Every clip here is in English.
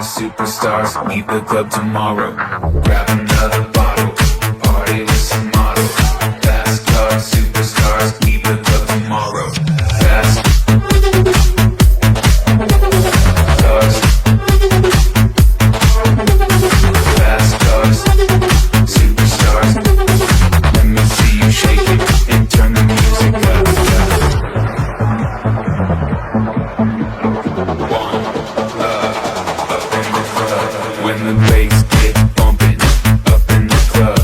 Superstars, leave the club tomorrow. Grab another bottle, party with some models. Fast cars, superstars, leave the club tomorrow. Fast cars, fast cars, superstars. Let me see you shake it and turn the music up. When the bass gets bumping up in the club,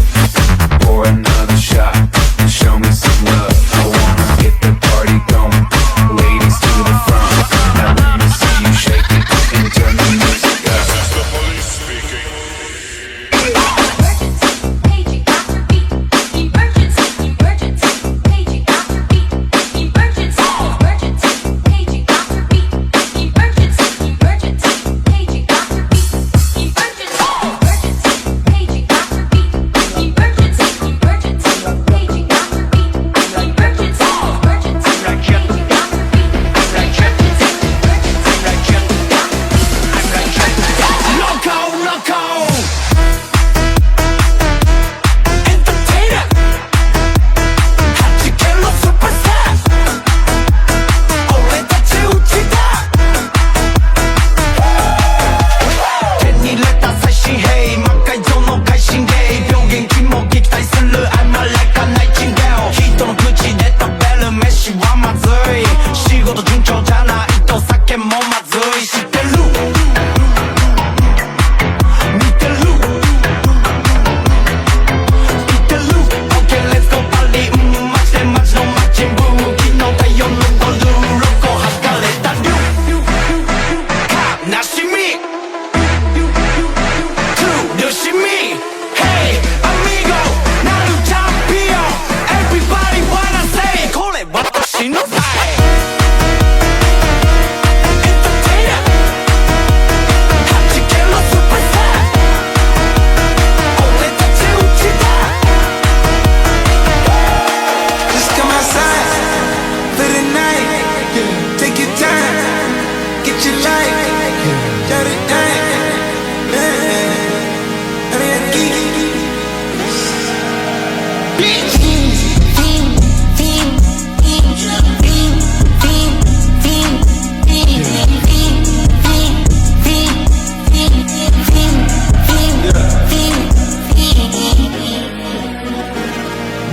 pour another shot and show me some love. I wanna get the party going, ladies to the front. Now let me see you shake it and turn the music up. This is the police speaking. Emergency, paging after beat. Emergency, emergency, paging after beat. Emergency, emergency, paging after beat. Emergency, emergency, paging after beat.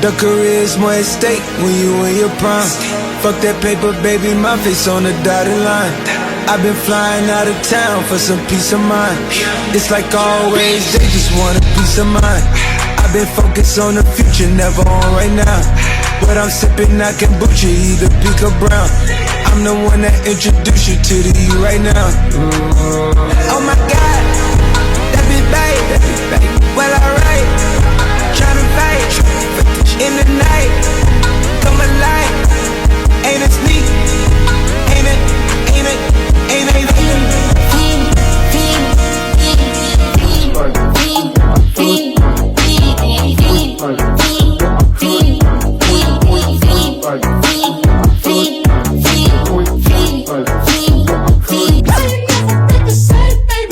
The career's more at stake when you in your prime. Fuck that paper, baby, my face on the dotted line. I've been flying out of town for some peace of mind. It's like always, they just want a peace of mind. I've been focused on the future, never on right now. What I'm sipping, I can butcher, either pink or brown. I'm the one that introduced you to the you right now. Oh my God, that be babe. Well, alright, tryna fight in the night, come alive. Ain't it sneak? Ain't it? Ain't it? Ain't it? Baby,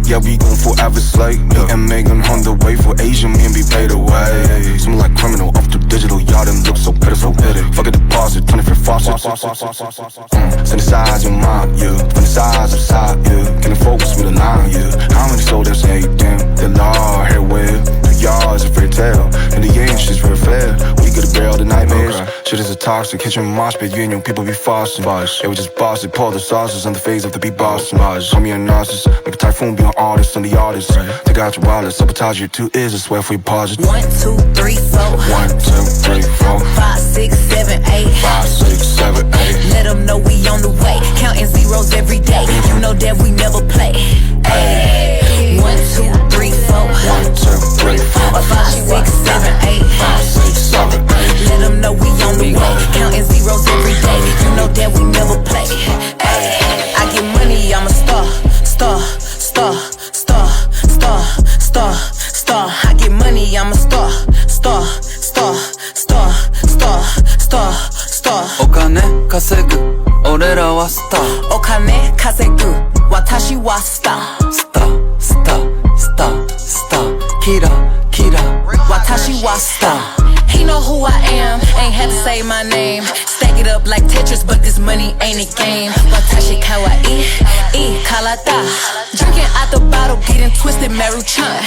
Yeah, we gon' forever slay. Me and Megan on the way for Asian men be paid away. Smell like criminal off the digital, y'all them look so pitiful. Fuck a deposit, 25 faucets. Synthesize your mind, yeah. Fantasize outside, yeah. Can focus with a line, yeah. How many soldiers hate them? The law, hair web. 2 yards, a fairy tale. In the end, she's real fair. We could barrel the nightmares. Shit is a toxic kitchen mosh pit. You and your people be fossing. They would just boss it, pour the sauces on the face of the beat boss. Call me a narcissist, make a typhoon be an artist and the artist. Take out your wallet, sabotage your 2 ears, I swear if we pause it. 1, 2, 3, 4. 1, 2, 3, 4. 5, 6, 7, 8. 5, 6, 7, 8. Let them know we on the way, counting zeros every day. You know that we never play. Ay. 1, 2, 3, 4. 1, 2, 3, 4. 5, 6, 7, 8. 5, 6, 7, 8. Let them know we on the way, counting zeros every day. You know that we never play. Ay. I get money, I'm a star, star, star, star, star, star, star. I get money, I'm a star, star, star, star, star, star, star. お金稼ぐ俺らはスターお金稼ぐ私はスタースタースタースタースターキラキラ私はスター He know who I am, ain't had to say my name. Stack it up like Tetris, but this money ain't a game. Watashi kawaii, karata. Drinking out the bottle, getting twisted, Maruchan.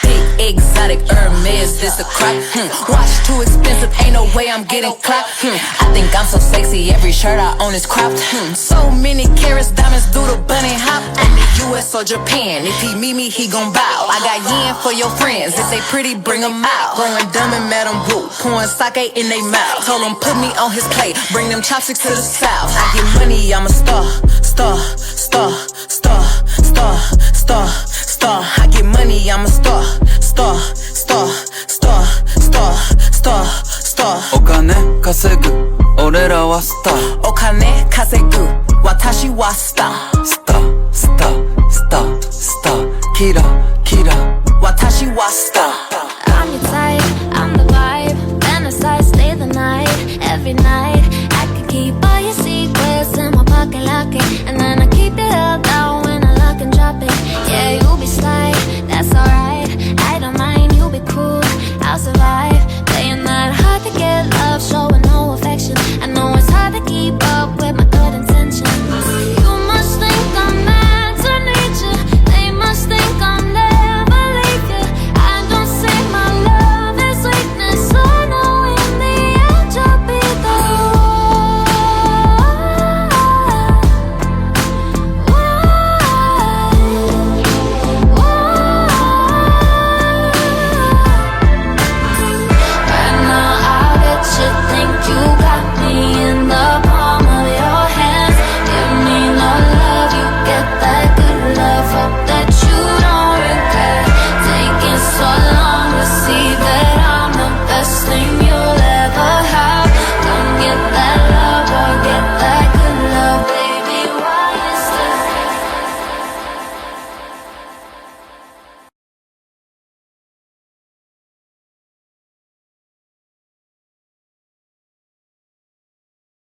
Big exotic Hermes, this a crop. Watch too expensive, ain't no way I'm getting clapped. I think I'm so sexy, every shirt I own is cropped. So many carats, diamonds do the bunny hop. In the US or Japan, if he meet me, he gon' bow. I got yen for your friends, if they pretty, bring them out. Growing dumb and Madame Wu, pouring sake in they mouth. Told him put me on his plate, bring them chopsticks to the south. I get money, I'm a star, star, star, star, star, star, star. I get money, I'm a star, star, star, star, star, star, star. お金稼ぐ俺らはスターお金稼ぐ私はスタースタースタースタースターキラキラ私はスター I'm your type, I'm the vibe. Fantasize, stay the night, every night. I could keep all your secrets in my pocket, lock it, and